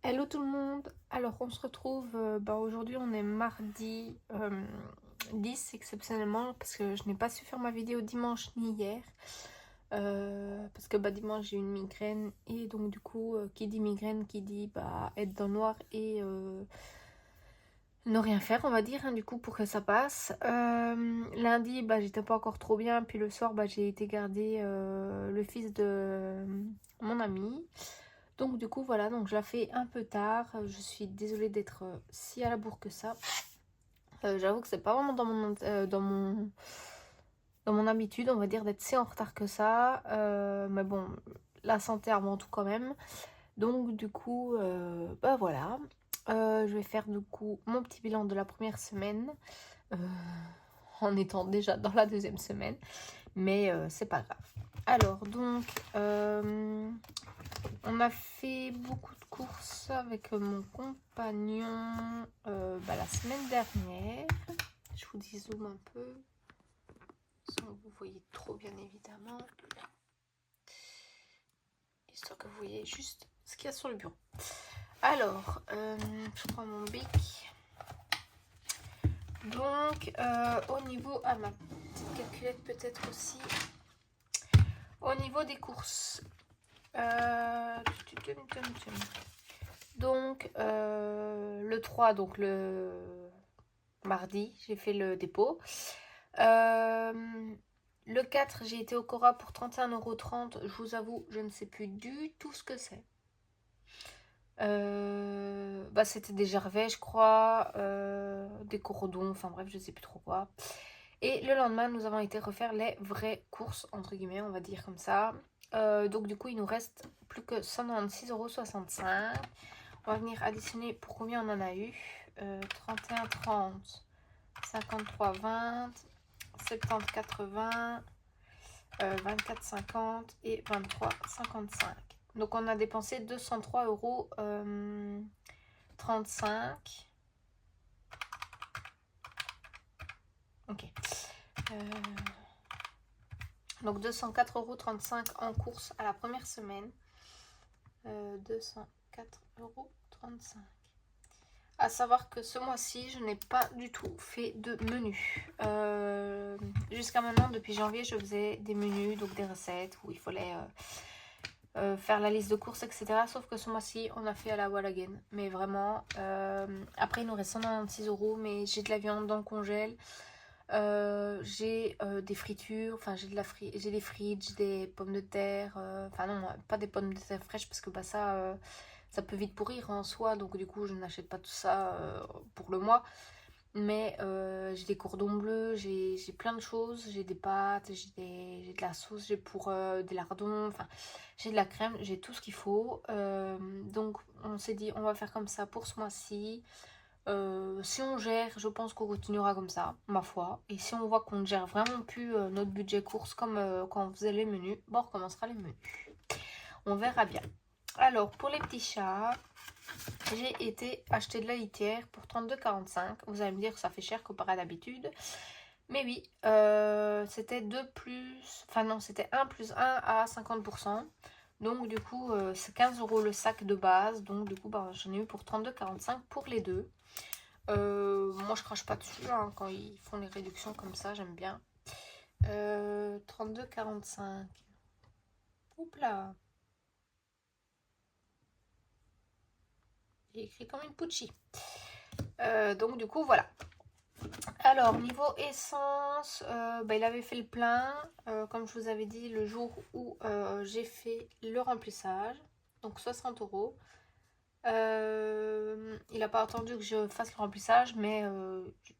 Hello tout le monde, alors on se retrouve, aujourd'hui on est mardi 10 exceptionnellement parce que je n'ai pas su faire ma vidéo dimanche ni hier parce que dimanche j'ai eu une migraine et donc du coup qui dit migraine qui dit être dans le noir et ne rien faire on va dire du coup pour que ça passe. Lundi j'étais pas encore trop bien puis le soir j'ai été garder le fils de mon ami. Donc du coup voilà, donc je la fais un peu tard. Je suis désolée d'être si à la bourre que ça. J'avoue que c'est pas vraiment dans mon habitude, on va dire, d'être si en retard que ça. Mais bon, la santé avant tout quand même. Donc du coup, voilà. Je vais faire du coup mon petit bilan de la première semaine. euh, En étant déjà dans la deuxième semaine. Mais c'est pas grave. Alors donc... on a fait beaucoup de courses avec mon compagnon la semaine dernière. Je vous dis zoom un peu. Sans que vous voyez trop bien évidemment. Histoire que vous voyez juste ce qu'il y a sur le bureau. Alors, je prends mon bic. Donc, au niveau... Ah, ma petite calculette peut-être aussi. Au niveau des courses. Donc, le 3, donc le mardi, j'ai fait le dépôt. Le 4, j'ai été au Cora pour 31,30 €. Je vous avoue, je ne sais plus du tout ce que c'est. C'était des gervais, je crois, des cordons, enfin bref, je ne sais plus trop quoi. Et le lendemain, nous avons été refaire les vraies courses, entre guillemets, on va dire comme ça. Donc du coup, il nous reste plus que 196,65 €. On va venir additionner pour combien on en a eu. 31,30, 53,20, 70,80, 24,50 et 23,55. Donc on a dépensé 203,35 €. Ok. Donc 204,35 € en course à la première semaine. 204,35 €. À savoir que ce mois-ci, je n'ai pas du tout fait de menu. Jusqu'à maintenant, depuis janvier, je faisais des menus, donc des recettes où il fallait faire la liste de courses, etc. Sauf que ce mois-ci, on a fait à la wall again. Mais vraiment, après, il nous reste 196 €, mais j'ai de la viande dans le congèle. J'ai des fritures, enfin j'ai des frites, j'ai des pommes de terre, enfin non, pas des pommes de terre fraîches parce que ça peut vite pourrir en soi, donc du coup je n'achète pas tout ça pour le mois. Mais j'ai des cordons bleus, j'ai plein de choses, j'ai des pâtes, j'ai de la sauce, j'ai pour des lardons, enfin j'ai de la crème, j'ai tout ce qu'il faut. Donc on s'est dit on va faire comme ça pour ce mois-ci. Si on gère, je pense qu'on continuera comme ça, ma foi. Et si on voit qu'on ne gère vraiment plus notre budget course comme quand on faisait les menus, on recommencera les menus. On verra bien. Alors, pour les petits chats, j'ai été acheter de la litière pour 32,45 €. Vous allez me dire que ça fait cher comparé à d'habitude. Mais oui, c'était 2 plus... Enfin non, c'était 1 plus 1 à 50%. Donc du coup, c'est 15 € le sac de base. Donc du coup, j'en ai eu pour 32,45 € pour les deux. Moi je crache pas dessus hein, quand ils font les réductions comme ça, j'aime bien. 32,45. Oups là. J'ai écrit comme une Pucci. Donc du coup voilà. Alors niveau essence, il avait fait le plein, comme je vous avais dit le jour où j'ai fait le remplissage. Donc 60 €. Il n'a pas attendu que je fasse le remplissage, mais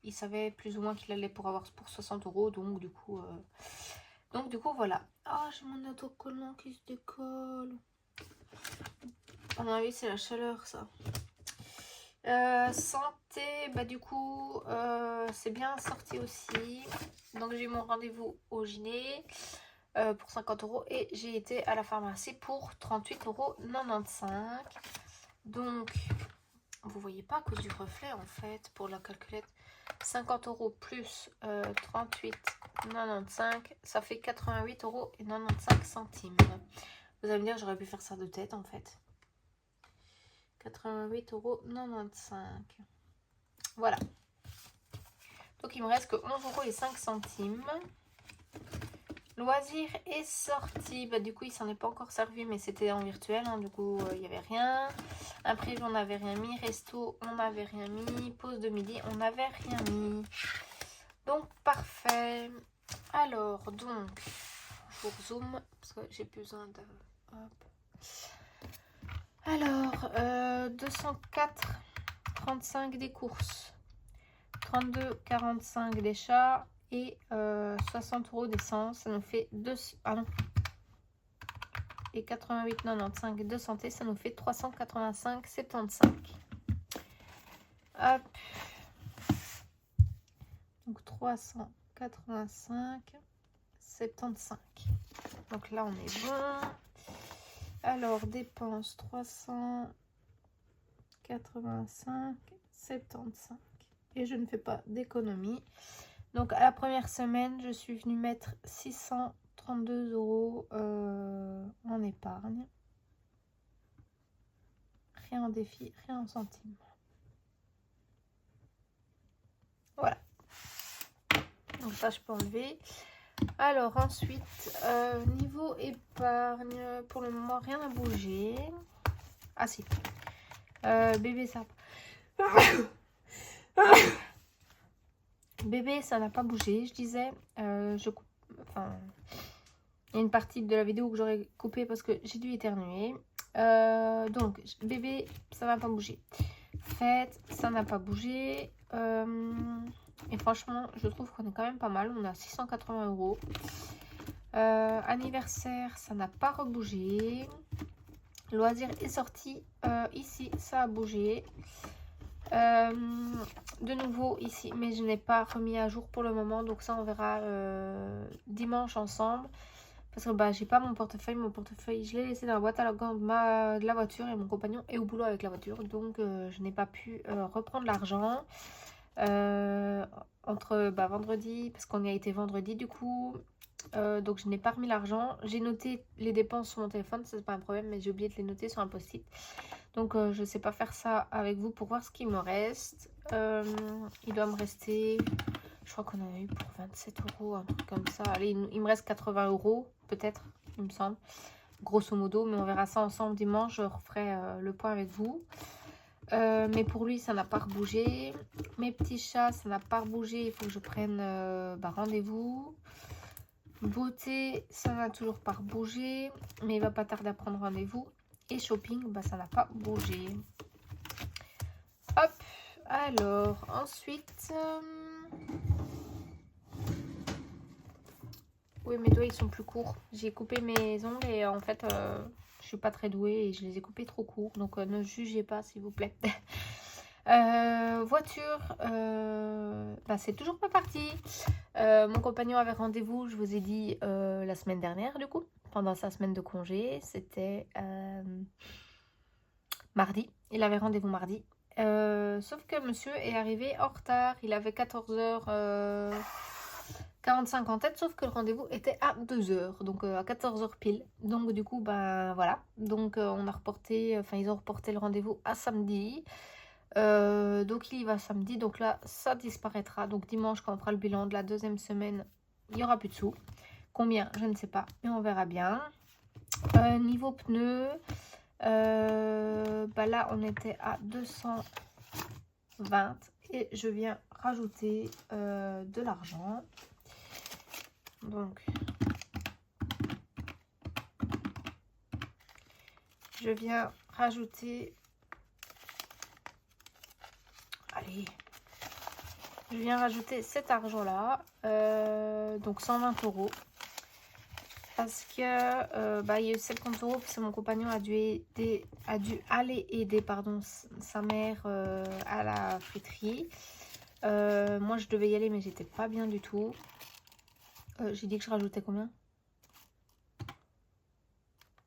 il savait plus ou moins qu'il allait pour avoir pour 60 €. Donc du coup voilà. Ah, j'ai mon autocollant qui se décolle. À mon avis, c'est la chaleur, ça. Santé, du coup, c'est bien sorti aussi. Donc j'ai eu mon rendez-vous au gyné pour 50 € et j'ai été à la pharmacie pour 38,95 €. Donc, vous voyez pas à cause du reflet en fait pour la calculette. 50 € plus 38,95 €, ça fait 88,95 €. Vous allez me dire, j'aurais pu faire ça de tête en fait. 88,95 €. Voilà. Donc, il me reste que 11,05 €. Loisir est sorti. Bah, du coup, il s'en est pas encore servi, mais c'était en virtuel. Hein, du coup, il n'y avait rien. Imprévu, on n'avait rien mis. Resto, on n'avait rien mis. Pause de midi, on n'avait rien mis. Donc, parfait. Alors, donc, je vous zoom parce que j'ai plus besoin de... Hop. Alors, 204,35 des courses. 32,45 des chats. Et 60 € d'essence, ça nous fait 2... Ah non. Et 88,95 de santé, ça nous fait 385,75. Hop. Donc 385,75. Donc là, on est bon. Alors, dépenses 385,75. Et je ne fais pas d'économie. Donc, à la première semaine, je suis venue mettre 632 € en épargne. Rien en défi, rien en centimes. Voilà. Donc, ça, je peux enlever. Alors, ensuite, niveau épargne, pour le moment, rien n'a bougé. Ah, si. Bébé, ça... Bébé, ça n'a pas bougé, je disais. Enfin, il y a une partie de la vidéo que j'aurais coupée parce que j'ai dû éternuer. Donc, bébé, ça n'a pas bougé. Fête, ça n'a pas bougé. Et franchement, je trouve qu'on est quand même pas mal. On a 680 €. Anniversaire, ça n'a pas rebougé. Loisir est sorti. Ici, ça a bougé. De nouveau ici, mais je n'ai pas remis à jour pour le moment, donc ça on verra dimanche ensemble, parce que bah j'ai pas mon portefeuille, je l'ai laissé dans la boîte à gants de la voiture et mon compagnon est au boulot avec la voiture, donc je n'ai pas pu reprendre l'argent entre vendredi, parce qu'on y a été vendredi du coup. Donc je n'ai pas remis l'argent. J'ai noté les dépenses sur mon téléphone, c'est pas un problème, mais j'ai oublié de les noter sur un post-it. Donc je ne sais pas faire ça avec vous pour voir ce qu'il me reste. Il doit me rester, je crois qu'on en a eu pour 27 €, un truc comme ça. Allez, il me reste 80 € peut-être, il me semble, grosso modo, mais on verra ça ensemble dimanche. Je referai le point avec vous. Mais pour lui, ça n'a pas rebougé. Mes petits chats, ça n'a pas rebougé. Il faut que je prenne rendez-vous. Beauté, ça n'a toujours pas bougé, mais il va pas tarder à prendre rendez-vous. Et shopping, bah, ça n'a pas bougé. Hop, alors, ensuite... Oui, mes doigts, ils sont plus courts. J'ai coupé mes ongles et en fait, je suis pas très douée et je les ai coupés trop courts. Donc, ne jugez pas, s'il vous plaît. Voiture, c'est toujours pas parti. Mon compagnon avait rendez-vous, je vous ai dit, la semaine dernière du coup, pendant sa semaine de congé. C'était mardi, il avait rendez-vous mardi. Sauf que monsieur est arrivé en retard, il avait 14h45 en tête, sauf que le rendez-vous était à 2h, donc à 14h pile. Donc du coup, voilà. Donc on a reporté, ils ont reporté le rendez-vous à samedi. Donc il y va samedi, donc là ça disparaîtra. Donc dimanche, quand on fera le bilan de la deuxième semaine, il n'y aura plus de sous. Combien, je ne sais pas, mais on verra bien. Niveau pneus, là on était à 220 et je viens rajouter de l'argent. Donc je viens rajouter... Allez, je viens rajouter cet argent-là, donc 120 €. Parce que il y a eu 50 € parce que mon compagnon a dû aller aider sa mère à la friterie. Moi, je devais y aller, mais j'étais pas bien du tout. J'ai dit que je rajoutais combien?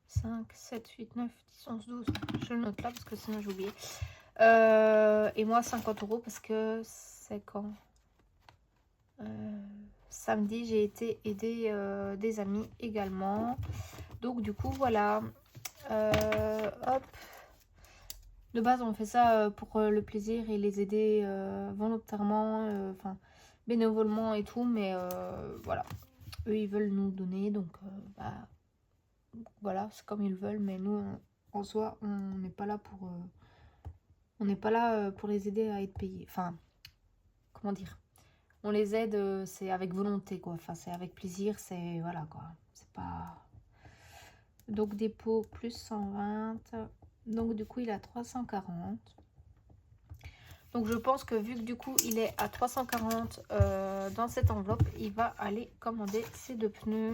5, 7, 8, 9, 10, 11, 12. Je le note là parce que sinon j'ai oublié. Et moi 50 € parce que c'est quand samedi j'ai été aider des amis également. Donc du coup voilà. Hop. De base, on fait ça pour le plaisir et les aider volontairement, enfin bénévolement et tout, mais voilà. Eux, ils veulent nous donner, donc bah, voilà, c'est comme ils veulent, mais nous, en soi, on n'est pas là pour, on n'est pas là pour les aider à être payés. Enfin, comment dire? On les aide, c'est avec volonté, quoi. Enfin, c'est avec plaisir, c'est voilà, quoi. C'est pas. Donc dépôt plus 120. Donc du coup, il a 340. Donc je pense que vu que du coup il est à 340 dans cette enveloppe, il va aller commander ces deux pneus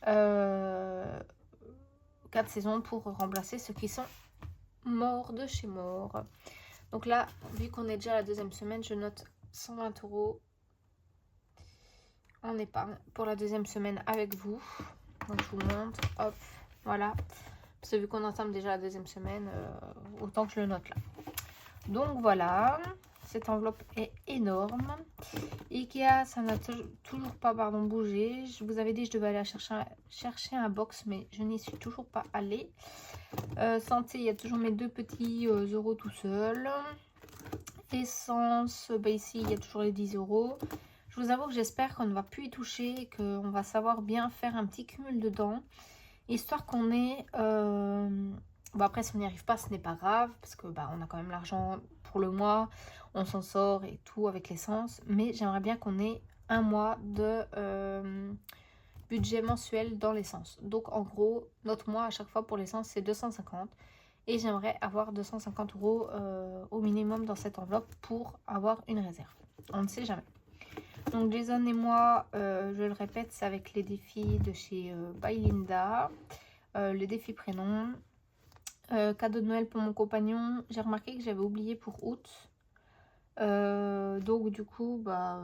4 saisons pour remplacer ceux qui sont morts de chez mort. Donc là, vu qu'on est déjà à la deuxième semaine, je note 120 € en épargne pour la deuxième semaine avec vous. Donc je vous montre, hop, voilà. Parce que vu qu'on entame déjà la deuxième semaine, autant que je le note là. Donc voilà, cette enveloppe est énorme. Ikea, ça n'a toujours pas bougé. Je vous avais dit que je devais aller chercher un box, mais je n'y suis toujours pas allée. Santé, il y a toujours mes deux petits euros tout seuls. Essence, bah ici, il y a toujours les 10 €. Je vous avoue que j'espère qu'on ne va plus y toucher et qu'on va savoir bien faire un petit cumul dedans. Histoire qu'on ait... Bon après, si on n'y arrive pas, ce n'est pas grave, parce que bah, on a quand même l'argent pour le mois, on s'en sort et tout avec l'essence. Mais j'aimerais bien qu'on ait un mois de budget mensuel dans l'essence. Donc en gros, notre mois à chaque fois pour l'essence, c'est 250. Et j'aimerais avoir 250 € au minimum dans cette enveloppe pour avoir une réserve. On ne sait jamais. Donc Jason et moi, je le répète, c'est avec les défis de chez By Linda. Les défis prénoms. Cadeau de Noël pour mon compagnon. J'ai remarqué que j'avais oublié pour août. Donc du coup, bah...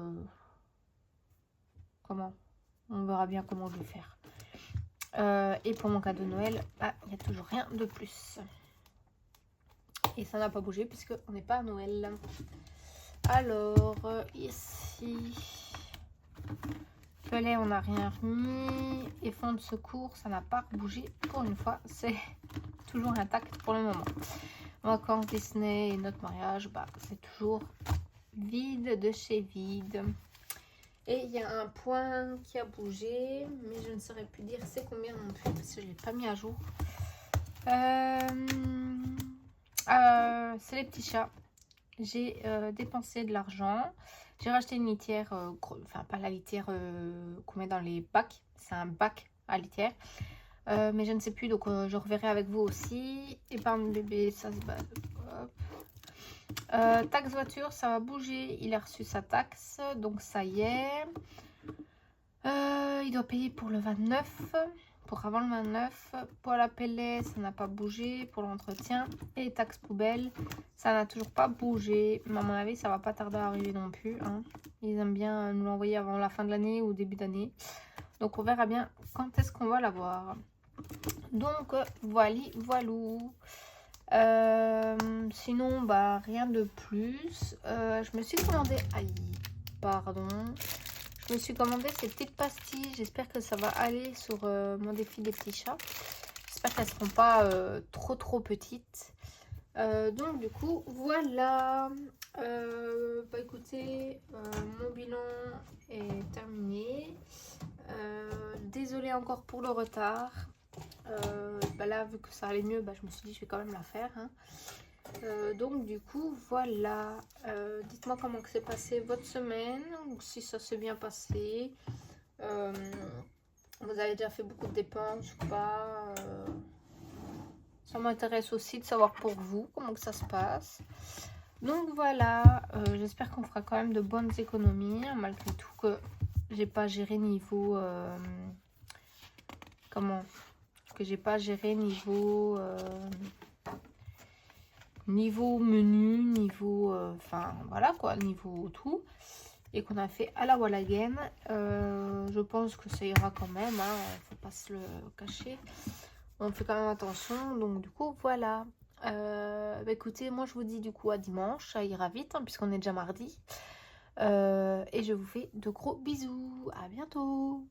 comment? On verra bien comment je vais faire. Et pour mon cadeau de Noël, ah, il n'y a toujours rien de plus. Et ça n'a pas bougé puisque on n'est pas à Noël. Alors, ici... Pelet, on n'a rien remis. Et fonds de secours, ça n'a pas bougé pour une fois. C'est toujours intact pour le moment. Vacances Disney et notre mariage, bah, c'est toujours vide de chez vide. Et il y a un point qui a bougé, mais je ne saurais plus dire c'est combien non plus parce que je ne l'ai pas mis à jour. C'est les petits chats. J'ai dépensé de l'argent. J'ai racheté une litière, enfin pas la litière qu'on met dans les bacs, c'est un bac à litière. Mais je ne sais plus, donc je reverrai avec vous aussi. Épargne bébé, ça se bat. Taxe voiture, ça va bouger. Il a reçu sa taxe, donc ça y est. Il doit payer pour le 29, pour avant le 29. Pour la pellet, ça n'a pas bougé. Pour l'entretien et taxe poubelle, ça n'a toujours pas bougé. Mais à mon avis, ça va pas tarder à arriver non plus. Hein. Ils aiment bien nous l'envoyer avant la fin de l'année ou début d'année. Donc on verra bien quand est-ce qu'on va l'avoir. Donc voilou. Sinon, bah rien de plus. Je me suis commandé... Aïe, pardon. Je me suis commandé ces petites pastilles. J'espère que ça va aller sur mon défi des petits chats. J'espère qu'elles ne seront pas trop petites. Donc du coup, voilà. Bah écoutez, mon bilan est terminé. Désolée encore pour le retard. Bah là, vu que ça allait mieux, bah, je me suis dit je vais quand même la faire. Hein. Donc du coup, voilà. Dites-moi comment s'est passée votre semaine, ou si ça s'est bien passé. Vous avez déjà fait beaucoup de dépenses ou pas. Ça m'intéresse aussi de savoir pour vous comment que ça se passe. Donc voilà, j'espère qu'on fera quand même de bonnes économies, hein, malgré tout que j'ai pas géré niveau... comment que j'ai pas géré niveau niveau menu, niveau enfin voilà quoi, niveau tout, et qu'on a fait à la wall again. Je pense que ça ira quand même, hein, faut pas se le cacher, on fait quand même attention. Donc du coup voilà, bah, écoutez, moi je vous dis du coup à dimanche, ça ira vite hein, puisqu'on est déjà mardi, et je vous fais de gros bisous, à bientôt.